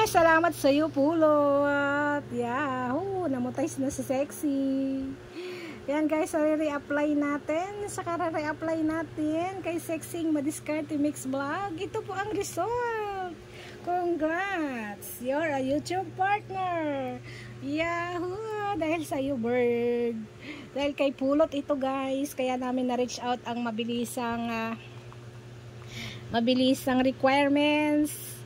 Salamat sa iyo, Pulot. Yahoo! Namutay na si Sexy. Yan guys, so re-apply natin. Saka re-apply natin kay Sexy Madiskarte Mix Vlog. Ito po ang result. Congrats! You're a YouTube partner. Yahoo! Dahil sa iyo, bird. Dahil kay Pulot ito guys, kaya namin na-reach out ang mabilisang requirements.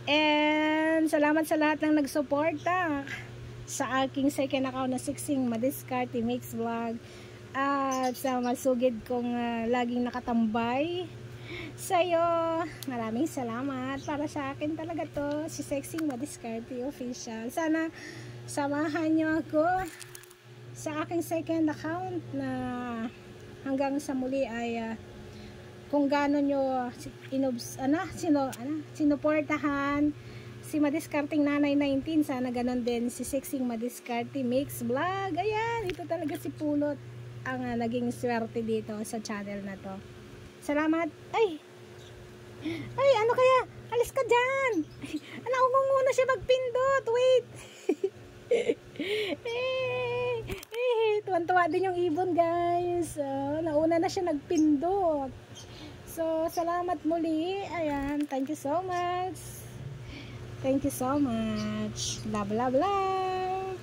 And salamat sa lahat ng nagsuporta sa aking second account na Sexy Madiskarte Mix Vlog, at sa masugid kong laging nakatambay sa iyo. Maraming salamat. Para sa akin talaga to, si Sexy Madiskarte Official. Sana samahan nyo ako sa aking second account na hanggang sa muli ay kung gaano nyo sinuportahan si Madiskarting Nanay 19, sana ganon din si Sexy Madiskarte Mix Vlog. Ayan, ito talaga si Pulot ang naging swerte dito sa channel na to. Salamat. Ay, ano kaya? Alis ka dyan. Naunguna siya magpindot. Wait. Tuwan-tuwa din yung ibon guys. Nauna na siya nagpindot. So, salamat muli. Ayan, thank you so much. Thank you so much. Love, love, love.